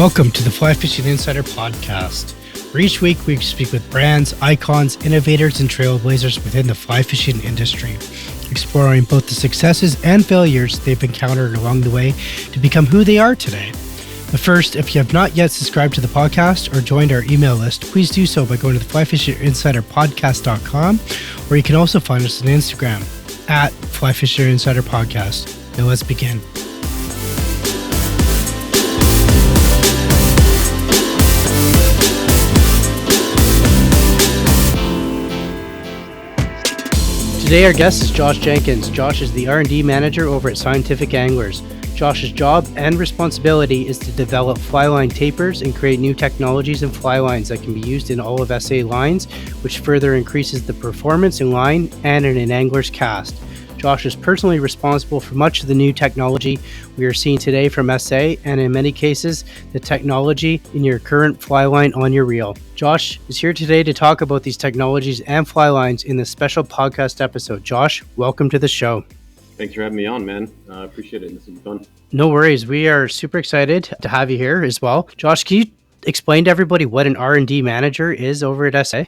Welcome to the Fly Fishing Insider Podcast, where each week we speak with brands, icons, innovators, and trailblazers within the fly fishing industry, exploring both the successes and failures they've encountered along the way to become who they are today. But first, if you have not yet subscribed to the podcast or joined our email list, please do so by going to the flyfisherinsiderpodcast.com, or you can also find us on Instagram at flyfisherinsiderpodcast. Now let's begin. Today our guest is Josh Jenkins. Josh is the R&D manager over at Scientific Anglers. Josh's job and responsibility is to develop fly line tapers and create new technologies and fly lines that can be used in all of SA lines, which further increases the performance in line and in an angler's cast. Josh is personally responsible for much of the new technology we are seeing today from SA, and in many cases, the technology in your current fly line on your reel. Josh is here today to talk about these technologies and fly lines in this special podcast episode. Josh, welcome to the show. Thanks for having me on, man. I appreciate it. This is fun. No worries. We are super excited to have you here as well. Josh, can you explain to everybody what an R&D manager is over at SA?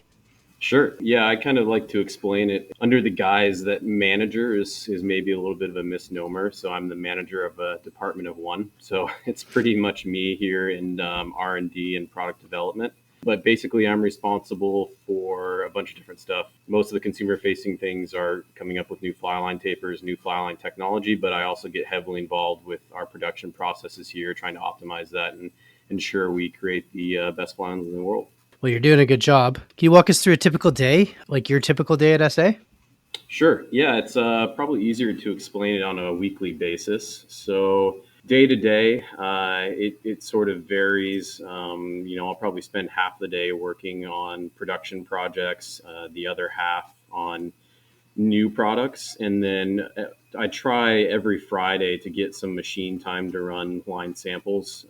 Sure. Yeah, I kind of like to explain it under the guise that manager is maybe a little bit of a misnomer. So I'm the manager of a department of one. So it's pretty much me here in R&D and product development. But basically, I'm responsible for a bunch of different stuff. Most of the consumer-facing things are coming up with new fly line tapers, new fly line technology, but I also get heavily involved with our production processes here, trying to optimize that and ensure we create the best fly lines in the world. Well, you're doing a good job. Can you walk us through a typical day, like your typical day at SA? Sure. Yeah, it's probably easier to explain it on a weekly basis. So day to day, it sort of varies. I'll probably spend half the day working on production projects, the other half on new products. And then I try every Friday to get some machine time to run line samples.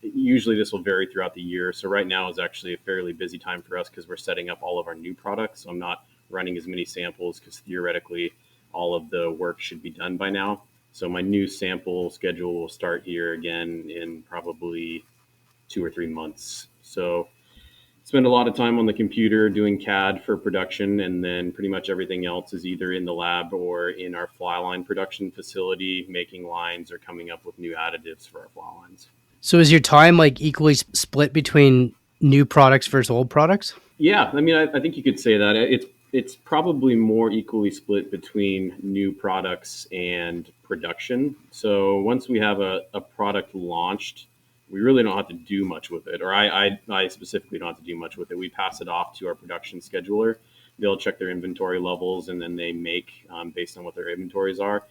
Usually this will vary throughout the year. So right now is actually a fairly busy time for us because we're setting up all of our new products. So I'm not running as many samples because theoretically all of the work should be done by now. So my new sample schedule will start here again in probably 2 or 3 months. So spend a lot of time on the computer doing CAD for production, and then pretty much everything else is either in the lab or in our fly line production facility, making lines or coming up with new additives for our fly lines. So is your time like equally split between new products versus old products? Yeah, I mean, I think you could say that. It's probably more equally split between new products and production. So once we have a product launched, we really don't have to do much with it, or I specifically don't have to do much with it. We pass it off to our production scheduler. They'll check their inventory levels, and then they make based on what their inventories are.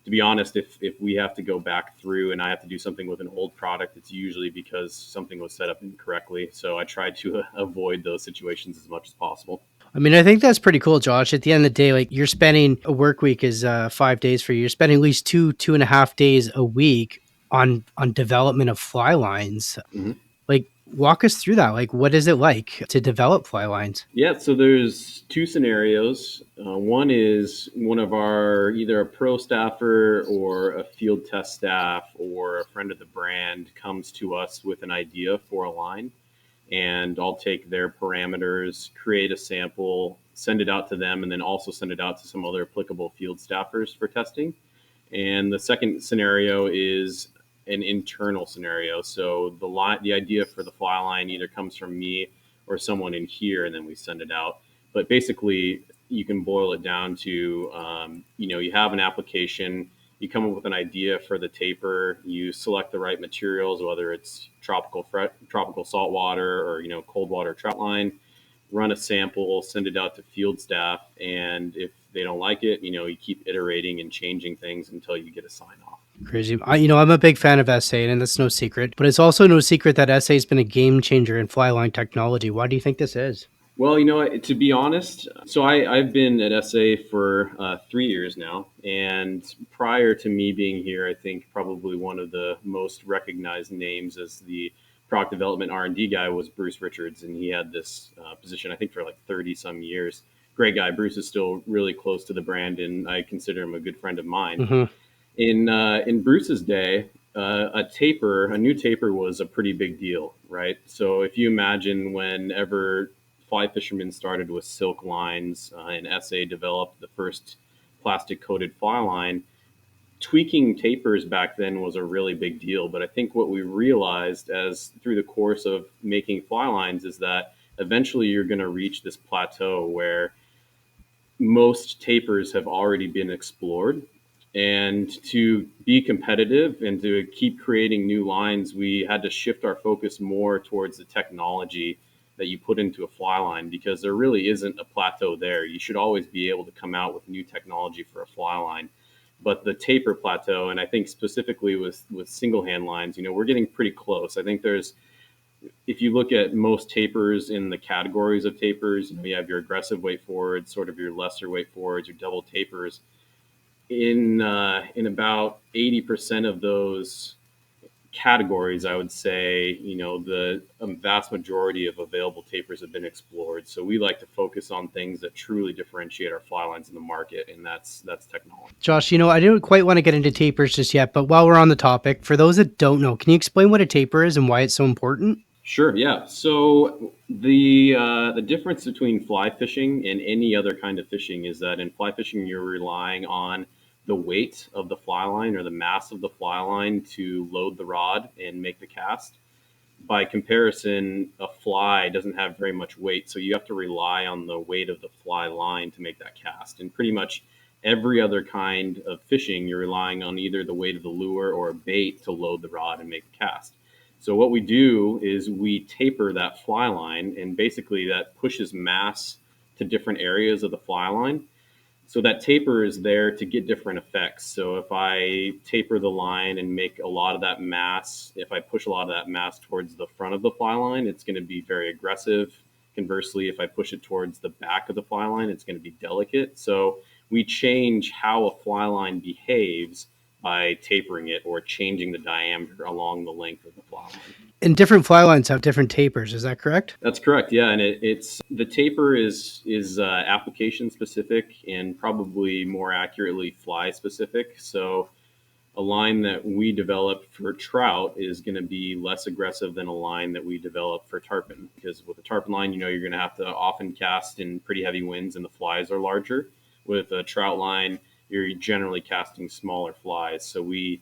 To be honest, if we have to go back through and I have to do something with an old product, it's usually because something was set up incorrectly. So I try to avoid those situations as much as possible. I mean, I think that's pretty cool, Josh. At the end of the day, like you're spending a work week is 5 days for you. You're spending at least 2.5 days a week on development of fly lines. Mm-hmm. Like, walk us through that. Like, what is it like to develop fly lines? Yeah, so there's two scenarios. One is one of our either a pro staffer or a field test staff or a friend of the brand comes to us with an idea for a line, and I'll take their parameters, create a sample, send it out to them, and then also send it out to some other applicable field staffers for testing. And the second scenario is an internal scenario. So the idea for the fly line either comes from me or someone in here, and then we send it out. But basically, you can boil it down to, you have an application, you come up with an idea for the taper, you select the right materials, whether it's tropical saltwater or, cold water trout line, run a sample, send it out to field staff. And if they don't like it, you keep iterating and changing things until you get a sign off. Crazy. I'm a big fan of SA, and that's no secret. But it's also no secret that SA has been a game changer in fly line technology. Why do you think this is? Well, to be honest, so I've been at SA for 3 years now. And prior to me being here, I think probably one of the most recognized names as the product development R&D guy was Bruce Richards. And he had this position, I think, for like 30 some years. Great guy. Bruce is still really close to the brand, and I consider him a good friend of mine. Mm-hmm. In Bruce's day, a new taper was a pretty big deal, right? So if you imagine whenever fly fishermen started with silk lines and SA developed the first plastic coated fly line, tweaking tapers back then was a really big deal. But I think what we realized as through the course of making fly lines is that eventually you're going to reach this plateau where most tapers have already been explored. And to be competitive and to keep creating new lines, we had to shift our focus more towards the technology that you put into a fly line, because there really isn't a plateau there. You should always be able to come out with new technology for a fly line. But the taper plateau, and I think specifically with single hand lines, we're getting pretty close. I think there's, if you look at most tapers in the categories of tapers, you have your aggressive weight forwards, sort of your lesser weight forwards, your double tapers. In about 80% of those categories, I would say, the vast majority of available tapers have been explored. So we like to focus on things that truly differentiate our fly lines in the market, and that's technology. Josh, I didn't quite want to get into tapers just yet, but while we're on the topic, for those that don't know, can you explain what a taper is and why it's so important? Sure, yeah. So the difference between fly fishing and any other kind of fishing is that in fly fishing you're relying on the weight of the fly line or the mass of the fly line to load the rod and make the cast. By comparison, a fly doesn't have very much weight, so you have to rely on the weight of the fly line to make that cast. And pretty much every other kind of fishing, you're relying on either the weight of the lure or a bait to load the rod and make the cast. So what we do is we taper that fly line, and basically that pushes mass to different areas of the fly line. So that taper is there to get different effects. So if I taper the line and make a lot of that mass, if I push a lot of that mass towards the front of the fly line, it's going to be very aggressive. Conversely, if I push it towards the back of the fly line, it's going to be delicate. So we change how a fly line behaves by tapering it or changing the diameter along the length of the fly line. And different fly lines have different tapers. Is that correct? That's correct. Yeah, and it's the taper is application specific and probably more accurately fly specific. So a line that we develop for trout is going to be less aggressive than a line that we develop for tarpon, because with a tarpon line, you're going to have to often cast in pretty heavy winds and the flies are larger. With a trout line, you're generally casting smaller flies. So we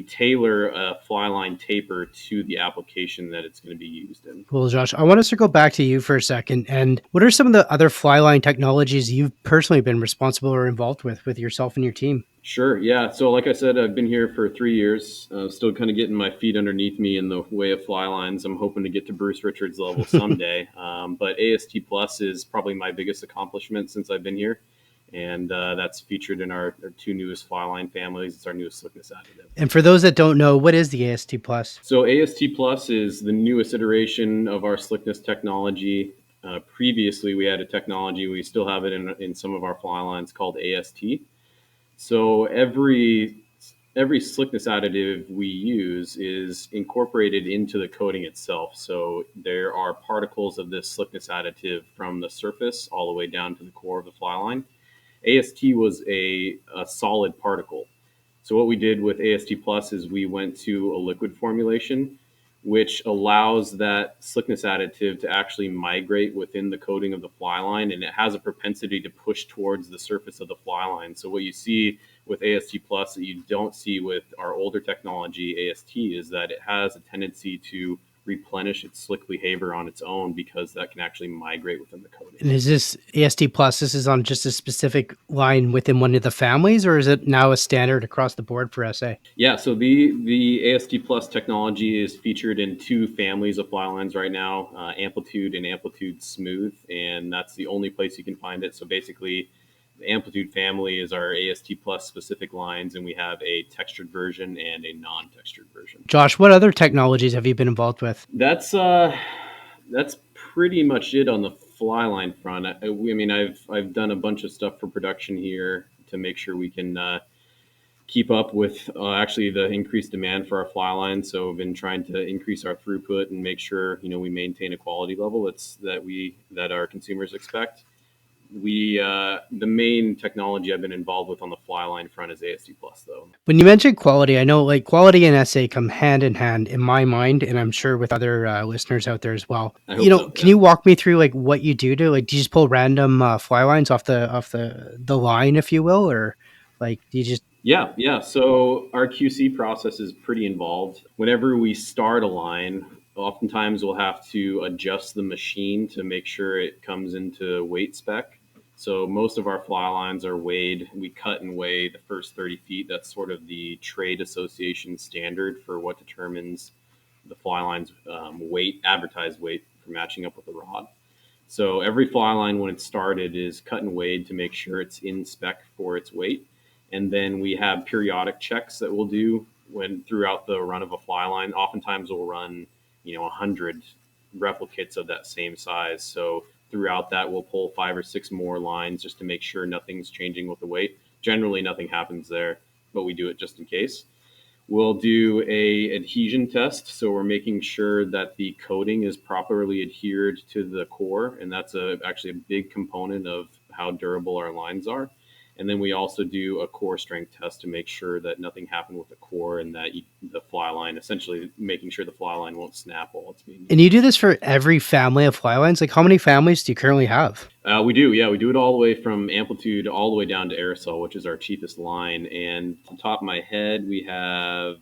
tailor a fly line taper to the application that it's going to be used in. Cool, Josh. I want us to go back to you for a second. And what are some of the other fly line technologies you've personally been responsible or involved with yourself and your team? Sure. Yeah. So like I said, I've been here for 3 years, still kind of getting my feet underneath me in the way of fly lines. I'm hoping to get to Bruce Richards level someday. But AST Plus is probably my biggest accomplishment since I've been here. And that's featured in our two newest fly line families. It's our newest slickness additive. And for those that don't know, what is the AST Plus? So AST Plus is the newest iteration of our slickness technology. Previously, we had a technology, we still have it in some of our fly lines, called AST. So every slickness additive we use is incorporated into the coating itself. So there are particles of this slickness additive from the surface all the way down to the core of the fly line. AST was a solid particle. So what we did with AST Plus is we went to a liquid formulation, which allows that slickness additive to actually migrate within the coating of the fly line, and it has a propensity to push towards the surface of the fly line. So what you see with AST Plus that you don't see with our older technology, AST, is that it has a tendency to replenish its slick behavior on its own, because that can actually migrate within the coating. And is this AST Plus, this is on just a specific line within one of the families, or is it now a standard across the board for SA? Yeah, so the AST Plus technology is featured in two families of fly lines right now, Amplitude and Amplitude Smooth, and that's the only place you can find it. So basically, the Amplitude family is our AST Plus specific lines, and we have a textured version and a non-textured version. Josh, what other technologies have you been involved with? That's pretty much it on the fly line front. I mean, I've done a bunch of stuff for production here to make sure we can keep up with actually the increased demand for our fly line. So we've been trying to increase our throughput and make sure we maintain a quality level that our consumers expect. The main technology I've been involved with on the fly line front is AST plus, though. When you mentioned quality, I know like quality and SA come hand in hand in my mind, and I'm sure with other listeners out there as well. I hope so. Can Yeah. you walk me through like what you do to like? Do you just pull random fly lines off the line, if you will, or like do you just? Yeah. So our QC process is pretty involved. Whenever we start a line, oftentimes we'll have to adjust the machine to make sure it comes into weight spec. So most of our fly lines are weighed. We cut and weigh the first 30 feet. That's sort of the trade association standard for what determines the fly line's weight, advertised weight for matching up with the rod. So every fly line when it's started is cut and weighed to make sure it's in spec for its weight. And then we have periodic checks that we'll do when throughout the run of a fly line. Oftentimes we'll run, 100 replicates of that same size. So throughout that we'll pull 5 or 6 more lines just to make sure nothing's changing with the weight. Generally nothing happens there, but we do it just in case. We'll do a adhesion test, so we're making sure that the coating is properly adhered to the core, and that's actually a big component of how durable our lines are. And then we also do a core strength test to make sure that nothing happened with the core and that the fly line, essentially making sure the fly line won't snap while it's being. And you do this for every family of fly lines. Like, how many families do you currently have? We do, yeah. We do it all the way from Amplitude all the way down to Aerosol, which is our cheapest line. And to the top of my head, we have,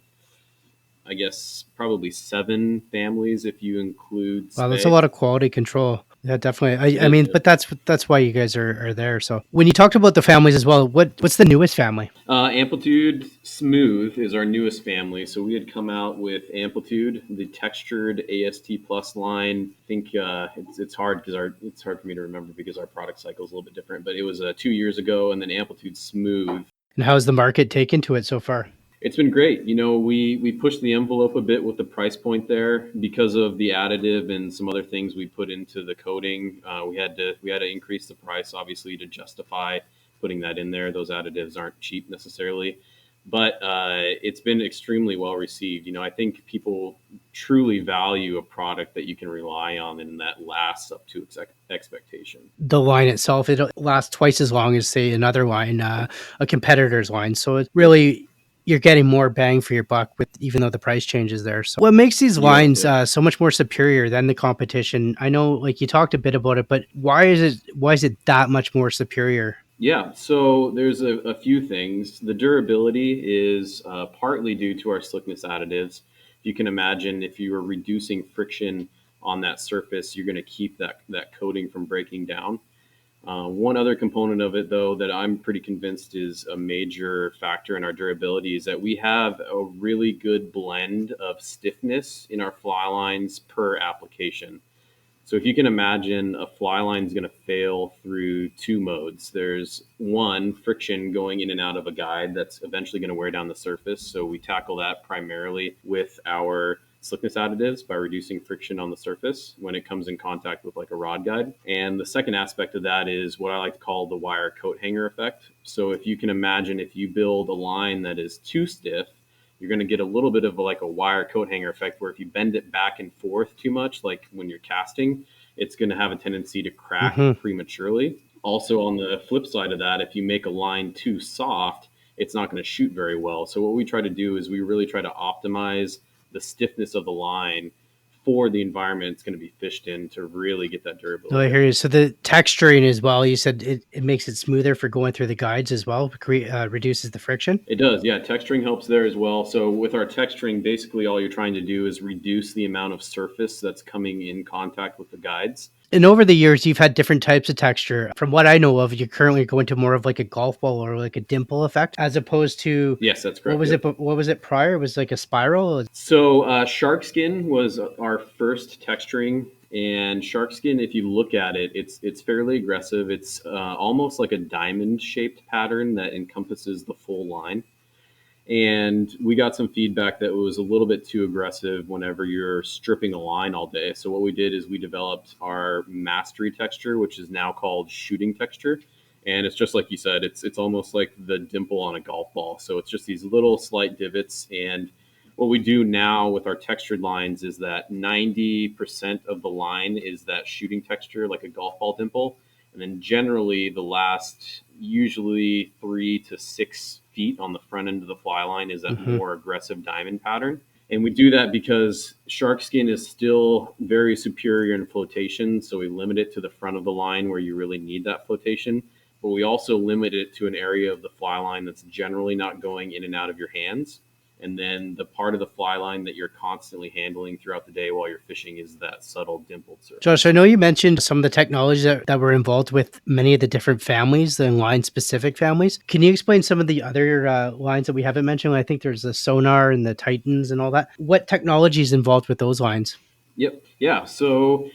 I guess, probably 7 families if you include Wow, that's a Spay. lot of quality control. Yeah, definitely. It I is, mean, yeah. but that's why you guys are there. So when you talked about the families as well, what's the newest family? Amplitude Smooth is our newest family. So we had come out with Amplitude, the textured AST Plus line. I think it's hard because it's hard for me to remember because our product cycle is a little bit different. But it was 2 years ago, and then Amplitude Smooth. And how's the market taken to it so far? It's been great. We pushed the envelope a bit with the price point there because of the additive and some other things we put into the coating. We had to increase the price obviously to justify putting that in there. Those additives aren't cheap necessarily, but it's been extremely well received. I think people truly value a product that you can rely on and that lasts up to expectation. The line itself, it lasts twice as long as say another line, a competitor's line. So it really you're getting more bang for your buck with even though the price changes there. So what makes these You are, lines yeah. so much more superior than the competition? I know like you talked a bit about it, but why is it that much more superior? Yeah, so there's a few things. The durability is partly due to our slickness additives. You can imagine if you are reducing friction on that surface, you're going to keep that coating from breaking down. One other component of it, though, that I'm pretty convinced is a major factor in our durability is that we have a really good blend of stiffness in our fly lines per application. So if you can imagine, a fly line is going to fail through 2 modes. There's one, friction going in and out of a guide that's eventually going to wear down the surface. So we tackle that primarily with our slickness additives by reducing friction on the surface when it comes in contact with like a rod guide. And the second aspect of that is what I like to call the wire coat hanger effect. So if you can imagine, if you build a line that is too stiff, you're going to get a little bit of like a wire coat hanger effect where if you bend it back and forth too much, like when you're casting, it's going to have a tendency to crack Hmm. prematurely. Also, on the flip side of that, if you make a line too soft, it's not going to shoot very well. So what we try to do is we really try to optimize the stiffness of the line for the environment it's going to be fished in to really get that No, I durability. hear you. So the texturing as well, you said it makes it smoother for going through the guides as well, reduces the friction. It does, yeah. Texturing helps there as well. So with our texturing, basically all you're trying to do is reduce the amount of surface that's coming in contact with the guides. And over the years, you've had different types of texture. From what I know of, you're currently going to more of like a golf ball or like a dimple effect, as opposed to Yes, that's what correct. was Yep. it? What was it prior? It was like a spiral. So shark skin was our first texturing, and shark skin, if you look at it, it's fairly aggressive. It's almost like a diamond shaped pattern that encompasses the full line. And we got some feedback that it was a little bit too aggressive whenever you're stripping a line all day. So what we did is we developed our mastery texture, which is now called shooting texture. And it's just like you said, it's almost like the dimple on a golf ball. So it's just these little slight divots. And what we do now with our textured lines is that 90% of the line is that shooting texture, like a golf ball dimple. And then generally the last usually 3 to 6 feet on the front end of the fly line is that Mm-hmm. more aggressive diamond pattern. And we do that because shark skin is still very superior in flotation. So we limit it to the front of the line where you really need that flotation. But we also limit it to an area of the fly line that's generally not going in and out of your hands. And then the part of the fly line that you're constantly handling throughout the day while you're fishing is that subtle dimpled surface. Josh, I know you mentioned some of the technologies that were involved with many of the different families, the line-specific families. Can you explain some of the other lines that we haven't mentioned? I think there's the sonar and the Titans and all that. What technology is involved with those lines? Yep. Yeah. So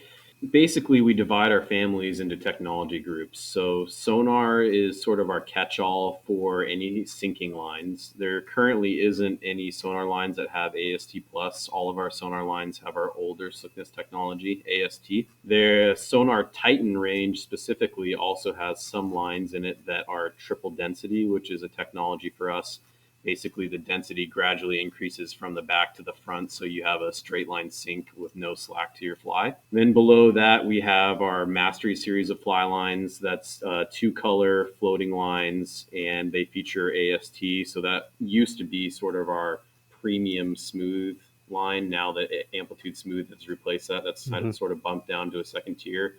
basically, we divide our families into technology groups. So sonar is sort of our catch-all for any sinking lines. There currently isn't any sonar lines that have AST plus. All of our sonar lines have our older slickness technology, AST. The sonar Titan range specifically also has some lines in it that are triple density, which is a technology for us. Basically, the density gradually increases from the back to the front, so you have a straight line sink with no slack to your fly. Then below that, we have our Mastery series of fly lines. That's 2-color floating lines, and they feature AST. So that used to be sort of our premium smooth line. Now that Amplitude Smooth has replaced that, that's Mm-hmm. sort of bumped down to a second tier.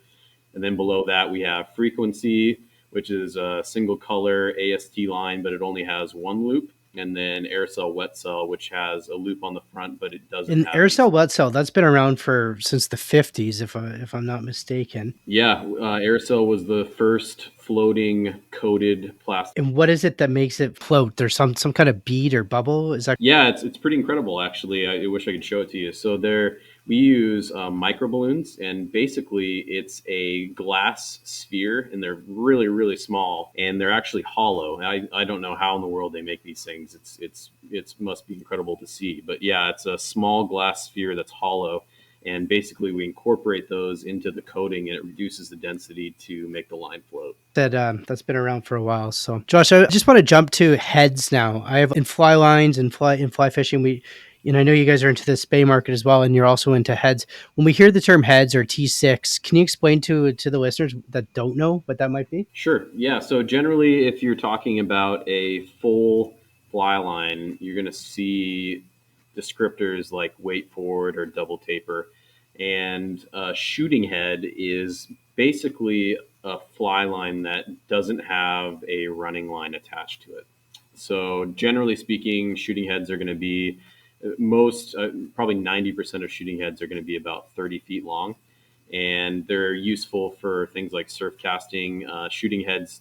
And then below that, we have Frequency, which is a single color AST line, but it only has one loop. And then Air Cell Wet Cell, which has a loop on the front, but it doesn't And have air any. cell, wet cell, that's been around for since the 50s, if I'm not mistaken. Yeah, Air Cell was the first floating coated plastic. And what is it that makes it float? There's some kind of bead or bubble. Is that? Yeah, it's pretty incredible actually. I wish I could show it to you. So we use micro balloons, and basically it's a glass sphere, and they're really small, and they're actually hollow. I don't know how in the world they make these things. It's must be incredible to see. But yeah, it's a small glass sphere that's hollow. And basically, we incorporate those into the coating, and it reduces the density to make the line float. That's been around for a while. So, Josh, I just want to jump to heads now. I have in fly lines and fly fishing. I know you guys are into the spay market as well, and you're also into heads. When we hear the term heads or T6, can you explain to the listeners that don't know what that might be? Sure. Yeah. So generally, if you're talking about a full fly line, you're going to see descriptors like weight forward or double taper. And a shooting head is basically a fly line that doesn't have a running line attached to it. So generally speaking, shooting heads are going to be probably 90% of shooting heads are going to be about 30 feet long, and they're useful for things like surf casting, shooting heads.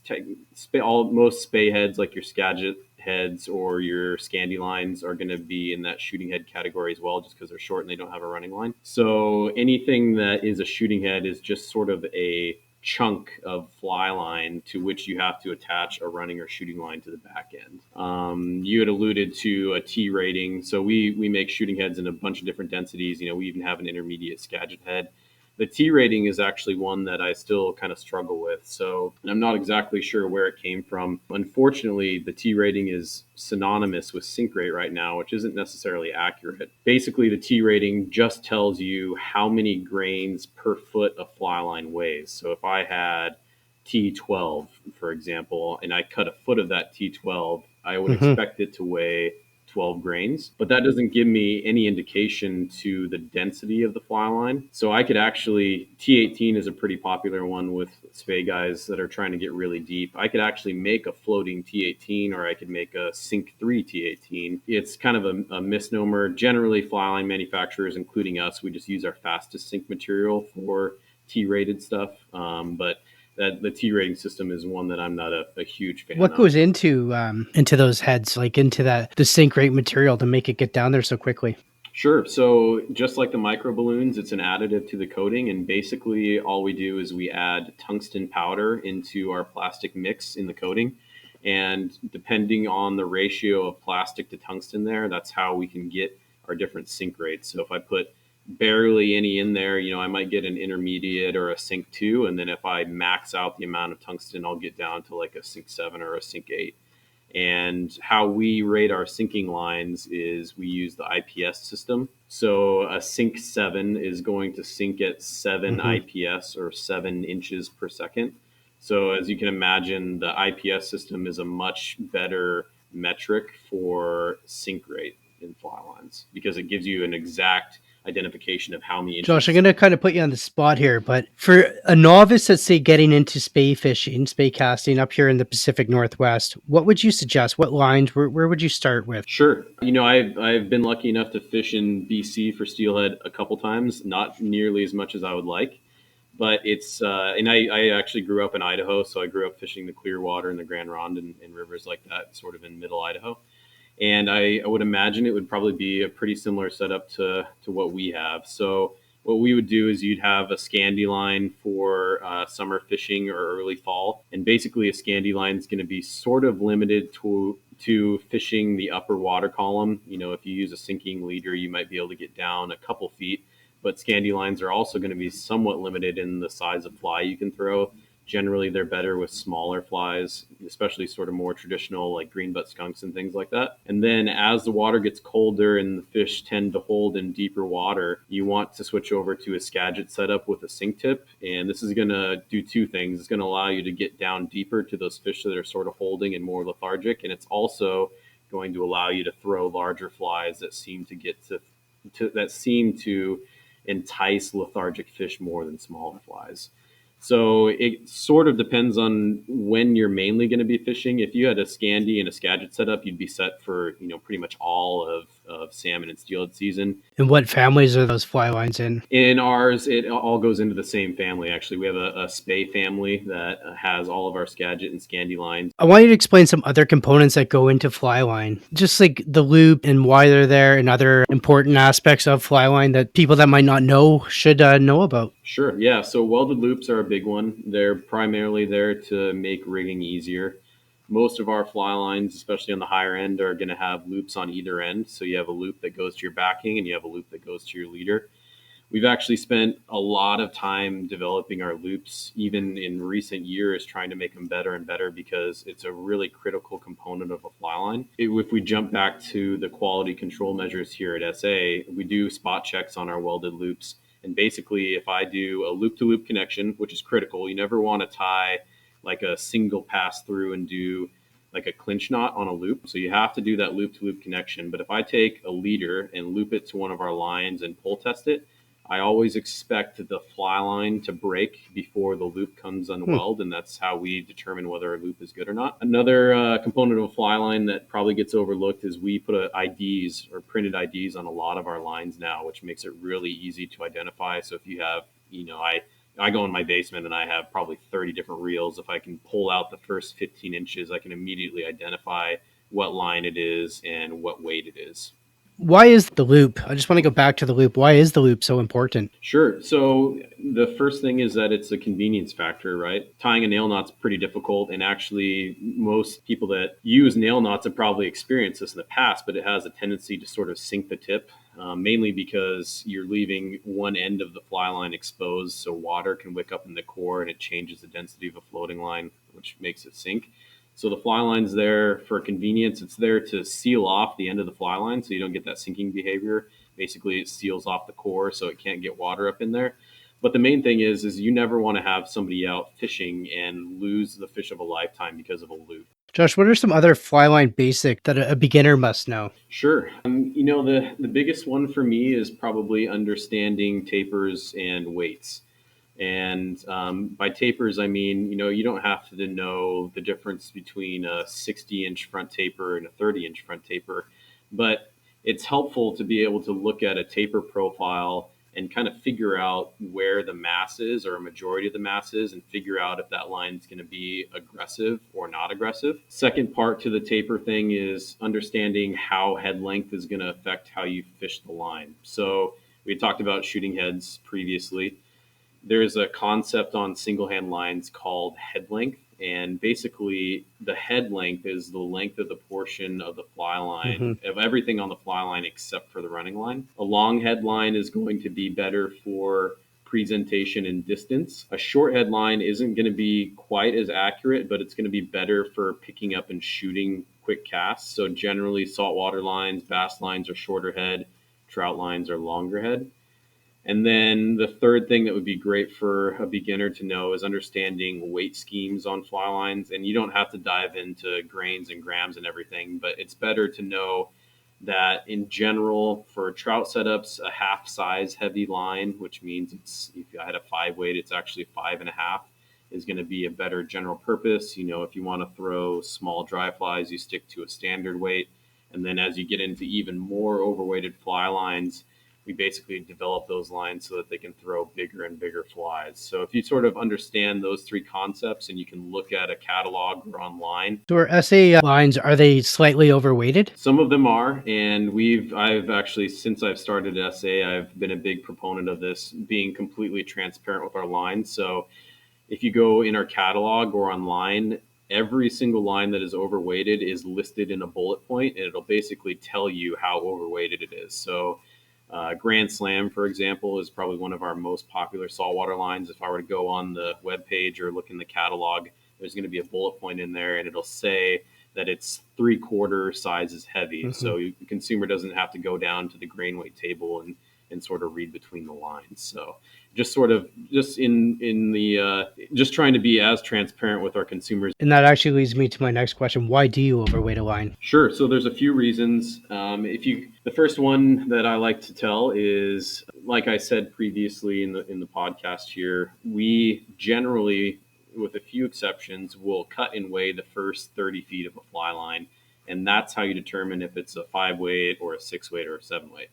Most spay heads, like your Skagit heads or your Scandi lines, are going to be in that shooting head category as well, just because they're short and they don't have a running line. So anything that is a shooting head is just sort of a chunk of fly line to which you have to attach a running or shooting line to the back end. You had alluded to a T rating. So we make shooting heads in a bunch of different densities. We even have an intermediate Skagit head. The T rating is actually one that I still kind of struggle with. So I'm not exactly sure where it came from. Unfortunately, the T rating is synonymous with sink rate right now, which isn't necessarily accurate. Basically, the T rating just tells you how many grains per foot a fly line weighs. So if I had T12, for example, and I cut a foot of that T12, I would Mm-hmm. expect it to weigh 12 grains, but that doesn't give me any indication to the density of the fly line. So I could actually, T18 is a pretty popular one with spay guys that are trying to get really deep. I could actually make a floating T18, or I could make a Sink 3 T18. It's kind of a misnomer. Generally, fly line manufacturers, including us, we just use our fastest sink material for T-rated stuff. But that the T rating system is one that I'm not a huge fan What of. goes into those heads, like into the sink rate material to make it get down there so quickly? Sure. So just like the micro balloons, it's an additive to the coating, and basically all we do is we add tungsten powder into our plastic mix in the coating, and depending on the ratio of plastic to tungsten there, that's how we can get our different sink rates. So if I put barely any in there, I might get an intermediate or a sink 2, and then if I max out the amount of tungsten, I'll get down to like a sink 7 or a sink 8. And how we rate our sinking lines is we use the IPS system. So a sink 7 is going to sink at 7 Mm-hmm. IPS, or 7 inches per second. So as you can imagine, the IPS system is a much better metric for sink rate in fly lines because it gives you an exact identification of how many Josh, I'm inches. going to kind of put you on the spot here, but for a novice that's say getting into spay fishing, spay casting up here in the Pacific Northwest, what would you suggest? What lines? Where would you start with? Sure. I've been lucky enough to fish in BC for steelhead a couple times, not nearly as much as I would like, but it's and I actually grew up in Idaho, so I grew up fishing the Clearwater and the Grand Ronde and rivers like that, sort of in middle Idaho. And I would imagine it would probably be a pretty similar setup to what we have. So what we would do is you'd have a Scandi line for summer fishing or early fall, and basically a Scandi line is going to be sort of limited to fishing the upper water column. If you use a sinking leader, you might be able to get down a couple feet, but Scandi lines are also going to be somewhat limited in the size of fly you can throw. Generally, they're better with smaller flies, especially sort of more traditional like greenbutt skunks and things like that. And then as the water gets colder and the fish tend to hold in deeper water, you want to switch over to a Skagit setup with a sink tip. And this is going to do two things. It's going to allow you to get down deeper to those fish that are sort of holding and more lethargic. And it's also going to allow you to throw larger flies that seem to entice lethargic fish more than smaller flies. So it sort of depends on when you're mainly going to be fishing. If you had a Scandi and a Skagit setup, you'd be set for pretty much all of salmon and steelhead season. And what families are those fly lines in? In ours, it all goes into the same family. Actually, we have a spay family that has all of our Skagit and Scandi lines. I want you to explain some other components that go into fly line, just like the loop and why they're there and other important aspects of fly line that people that might not know should know about. Sure. Yeah. So welded loops are a big one. They're primarily there to make rigging easier. Most of our fly lines, especially on the higher end, are going to have loops on either end. So you have a loop that goes to your backing and you have a loop that goes to your leader. We've actually spent a lot of time developing our loops, even in recent years, trying to make them better and better because it's a really critical component of a fly line. If we jump back to the quality control measures here at SA, we do spot checks on our welded loops. And basically, if I do a loop to loop connection, which is critical, you never want to tie like a single pass through and do like a clinch knot on a loop. So you have to do that loop to loop connection. But if I take a leader and loop it to one of our lines and pull test it, I always expect the fly line to break before the loop comes unweld, and that's how we determine whether a loop is good or not. Another component of a fly line that probably gets overlooked is we put IDs or printed IDs on a lot of our lines now, which makes it really easy to identify. So if you have, I go in my basement and I have probably 30 different reels. If I can pull out the first 15 inches, I can immediately identify what line it is and what weight it is. Why is the loop? I just want to go back to the loop. Why is the loop so important? Sure. So the first thing is that it's a convenience factor, right? Tying a nail knot's pretty difficult. And actually, most people that use nail knots have probably experienced this in the past, but it has a tendency to sort of sink the tip, mainly because you're leaving one end of the fly line exposed. So water can wick up in the core and it changes the density of a floating line, which makes it sink. So the fly line's there for convenience. It's there to seal off the end of the fly line so you don't get that sinking behavior. Basically, it seals off the core so it can't get water up in there. But the main thing is you never want to have somebody out fishing and lose the fish of a lifetime because of a loop. Josh, what are some other fly line basic that a beginner must know? Sure. The biggest one for me is probably understanding tapers and weights. And by tapers, I mean, you don't have to know the difference between a 60-inch front taper and a 30-inch front taper, but it's helpful to be able to look at a taper profile and kind of figure out where the mass is or a majority of the mass is and figure out if that line is going to be aggressive or not aggressive. Second part to the taper thing is understanding how head length is going to affect how you fish the line. So we talked about shooting heads previously. There's a concept on single hand lines called head length. And basically, the head length is the length of the portion of the fly line, of everything on the fly line except for the running line. A long head line is going to be better for presentation and distance. A short head line isn't going to be quite as accurate, but it's going to be better for picking up and shooting quick casts. So generally, saltwater lines, bass lines are shorter head, trout lines are longer head. And then the third thing that would be great for a beginner to know is understanding weight schemes on fly lines. And you don't have to dive into grains and grams and everything, but it's better to know that in general for trout setups, a half size heavy line, which means it's, if I had a 5 weight, it's actually 5.5, is going to be a better general purpose. If you want to throw small dry flies, you stick to a standard weight. And then as you get into even more overweighted fly lines, we basically develop those lines so that they can throw bigger and bigger flies. So if you sort of understand those three concepts and you can look at a catalog or online. So our SA lines, are they slightly overweighted? Some of them are, and I've actually, since I've started SA, I've been a big proponent of this, being completely transparent with our lines. So if you go in our catalog or online, every single line that is overweighted is listed in a bullet point, and it'll basically tell you how overweighted it is. So Grand Slam, for example, is probably one of our most popular saltwater lines. If I were to go on the webpage or look in the catalog, there's going to be a bullet point in there, and it'll say that it's 3/4 sizes heavy. Mm-hmm. So the consumer doesn't have to go down to the grain weight table and sort of read between the lines. So just sort of just just trying to be as transparent with our consumers. And that actually leads me to my next question. Why do you overweight a line? Sure. So there's a few reasons. The first one that I like to tell is, like I said previously in the podcast here, we generally, with a few exceptions, will cut and weigh the first 30 feet of a fly line, and that's how you determine if it's a 5 weight or a 6 weight or a 7 weight.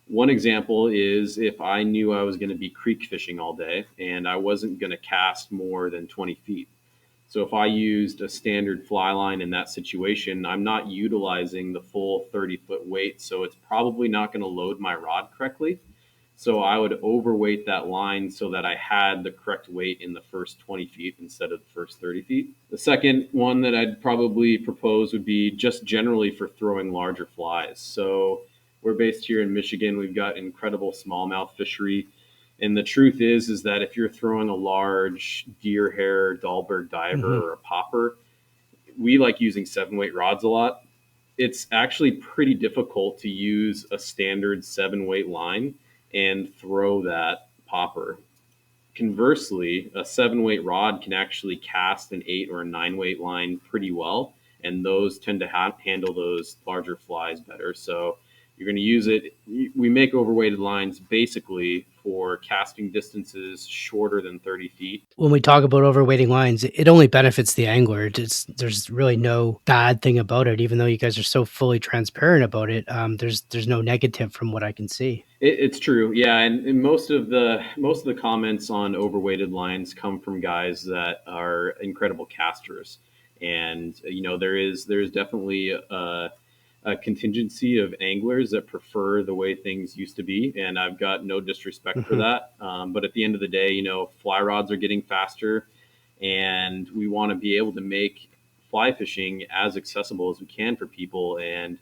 One example is if I knew I was going to be creek fishing all day and I wasn't going to cast more than 20 feet. So if I used a standard fly line in that situation, I'm not utilizing the full 30-foot weight, so it's probably not going to load my rod correctly. So I would overweight that line so that I had the correct weight in the first 20 feet instead of the first 30 feet. The second one that I'd probably propose would be just generally for throwing larger flies. So we're based here in Michigan. We've got incredible smallmouth fishery. And the truth is that if you're throwing a large deer hair, Dahlberg diver, or a popper, we like using 7-weight rods a lot. It's actually pretty difficult to use a standard 7-weight line and throw that popper. Conversely, a 7-weight rod can actually cast an 8 or a 9-weight line pretty well, and those tend to handle those larger flies better. So you're going to use it. We make overweighted lines basically for casting distances shorter than 30 feet. When we talk about overweighting lines, it only benefits the angler. There's really no bad thing about it, even though you guys are so fully transparent about it. There's no negative from what I can see. It's true, yeah, and most of the comments on overweighted lines come from guys that are incredible casters, and there is definitely a contingency of anglers that prefer the way things used to be, and I've got no disrespect for that. But at the end of the day, fly rods are getting faster, and we want to be able to make fly fishing as accessible as we can for people. And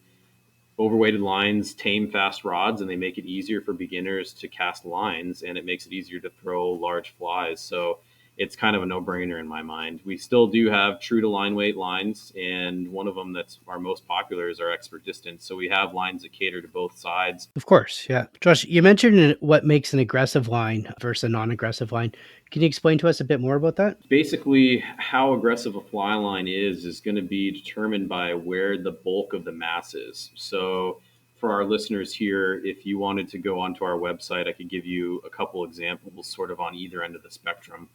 overweighted lines tame fast rods, and they make it easier for beginners to cast lines, and it makes it easier to throw large flies. So it's kind of a no-brainer in my mind. We still do have true to line weight lines, and one of them that's our most popular is our expert distance. So we have lines that cater to both sides. Of course, yeah. Josh, you mentioned what makes an aggressive line versus a non-aggressive line. Can you explain to us a bit more about that? Basically, how aggressive a fly line is going to be determined by where the bulk of the mass is. So for our listeners here, if you wanted to go onto our website, I could give you a couple examples sort of on either end of the spectrum.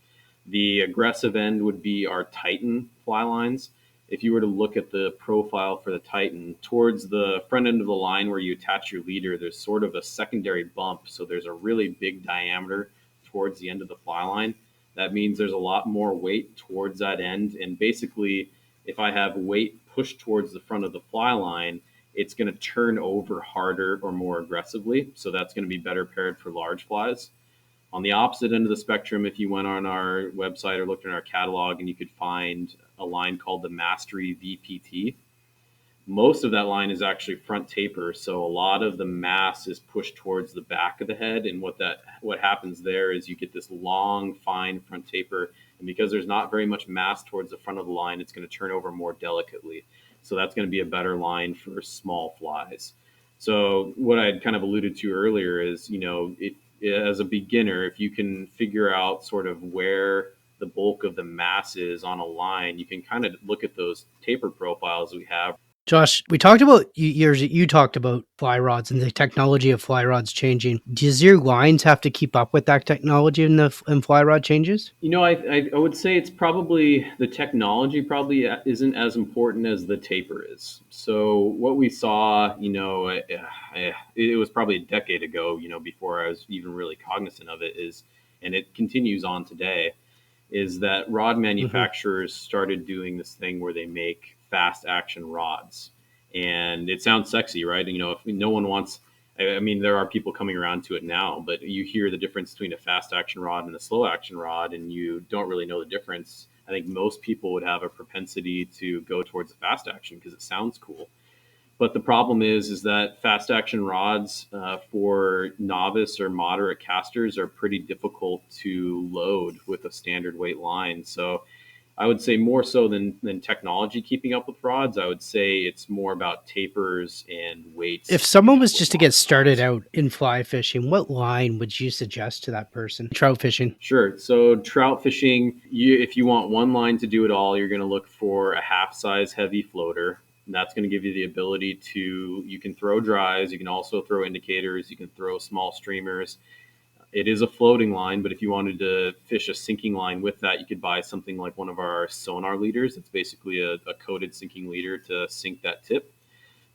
The aggressive end would be our Titan fly lines. If you were to look at the profile for the Titan, towards the front end of the line where you attach your leader, there's sort of a secondary bump. So there's a really big diameter towards the end of the fly line. That means there's a lot more weight towards that end. And basically, if I have weight pushed towards the front of the fly line, it's going to turn over harder or more aggressively. So that's going to be better paired for large flies. On the opposite end of the spectrum, if you went on our website or looked in our catalog, and you could find a line called the Mastery VPT, most of that line is actually front taper. So a lot of the mass is pushed towards the back of the head. And what happens there is you get this long, fine front taper. And because there's not very much mass towards the front of the line, it's going to turn over more delicately. So that's going to be a better line for small flies. So what I kind of alluded to earlier is, as a beginner, if you can figure out sort of where the bulk of the mass is on a line, you can kind of look at those taper profiles we have. Josh, we talked about you talked about fly rods and the technology of fly rods changing. Does your lines have to keep up with that technology and fly rod changes? I would say it's probably the technology probably isn't as important as the taper is. So what we saw, it was probably a decade ago, before I was even really cognizant of it is, and it continues on today, is that rod manufacturers started doing this thing where they make fast action rods. And it sounds sexy, right? If no one wants, I mean, there are people coming around to it now, but you hear the difference between a fast action rod and a slow action rod, and you don't really know the difference. I think most people would have a propensity to go towards the fast action because it sounds cool. But the problem is that fast action rods for novice or moderate casters are pretty difficult to load with a standard weight line. So I would say more so than technology keeping up with rods, I would say it's more about tapers and weights. If someone was just to get started out in fly fishing, what line would you suggest to that person? Trout fishing. Sure. So trout fishing, if you want one line to do it all, you're going to look for a half size heavy floater. And that's going to give you the ability you can throw dries, you can also throw indicators, you can throw small streamers. It is a floating line, but if you wanted to fish a sinking line with that, you could buy something like one of our sonar leaders. It's basically a coated sinking leader to sink that tip.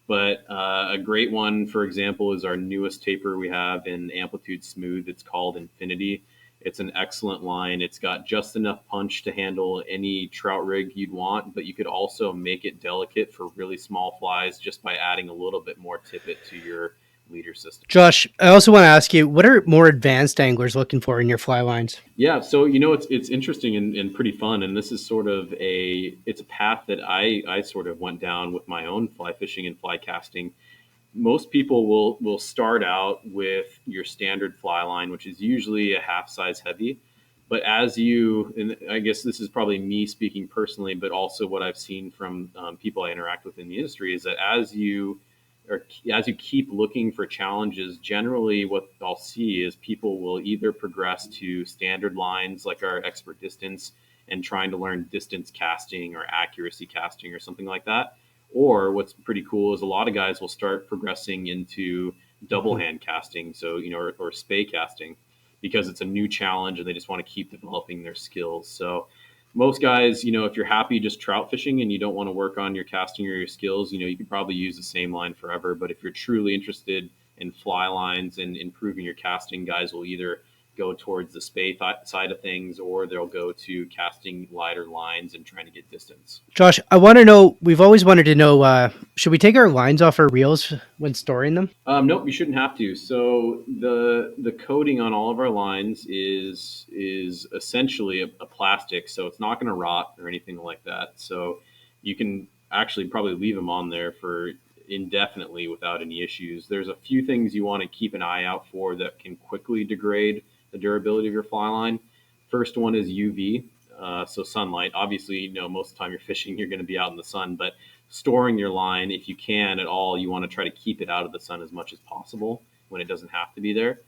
But a great one, for example, is our newest taper we have in Amplitude Smooth. It's called Infinity. It's an excellent line. It's got just enough punch to handle any trout rig you'd want, but you could also make it delicate for really small flies just by adding a little bit more tippet to your leader system. Josh, I also want to ask you, what are more advanced anglers looking for in your fly lines? Yeah, so it's interesting and pretty fun, and this is sort of it's a path that I sort of went down with my own fly fishing and fly casting. Most people will start out with your standard fly line, which is usually a half size heavy. But and I guess this is probably me speaking personally, but also what I've seen from people I interact with in the industry is that as you keep looking for challenges, generally what I'll see is people will either progress to standard lines like our expert distance and trying to learn distance casting or accuracy casting or something like that. Or what's pretty cool is a lot of guys will start progressing into double hand casting, so or spay casting, because it's a new challenge and they just want to keep developing their skills. So most guys, if you're happy just trout fishing and you don't want to work on your casting or your skills, you can probably use the same line forever. But if you're truly interested in fly lines and improving your casting, guys will either go towards the spay side of things, or they'll go to casting lighter lines and trying to get distance. Josh, I want to know, we've always wanted to know, should we take our lines off our reels when storing them? Nope, you shouldn't have to. So the coating on all of our lines is essentially a plastic, so it's not going to rot or anything like that. So you can actually probably leave them on there for indefinitely without any issues. There's a few things you want to keep an eye out for that can quickly degrade the durability of your fly line. First one is UV, so sunlight. Obviously, most of the time you're fishing, you're going to be out in the sun, but storing your line, if you can at all, you want to try to keep it out of the sun as much as possible when it doesn't have to be there.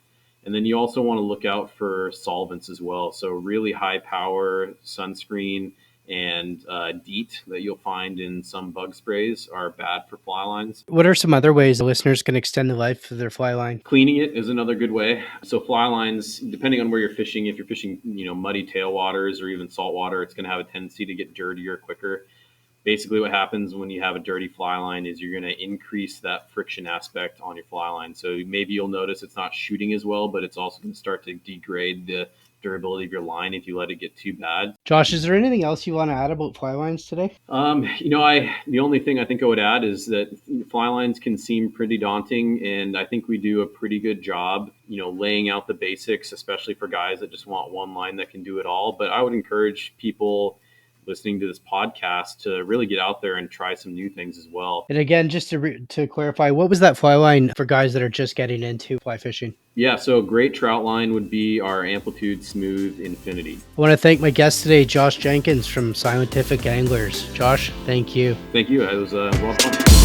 And then you also want to look out for solvents as well. So really high power sunscreen and DEET that you'll find in some bug sprays are bad for fly lines. What are some other ways the listeners can extend the life of their fly line? Cleaning it is another good way. So fly lines, depending on where you're fishing, if you're fishing, muddy tailwaters or even saltwater, it's going to have a tendency to get dirtier quicker. Basically what happens when you have a dirty fly line is you're going to increase that friction aspect on your fly line. So maybe you'll notice it's not shooting as well, but it's also going to start to degrade the durability of your line if you let it get too bad. Josh, is there anything else you want to add about fly lines today? The only thing I think I would add is that fly lines can seem pretty daunting, and I think we do a pretty good job, laying out the basics, especially for guys that just want one line that can do it all. But I would encourage people listening to this podcast to really get out there and try some new things as well. And again, just to clarify, what was that fly line for guys that are just getting into fly fishing? Yeah, so a great trout line would be our Amplitude Smooth Infinity. I want to thank my guest today, Josh Jenkins from Scientific Anglers. Josh, thank you. Thank you. It was well fun.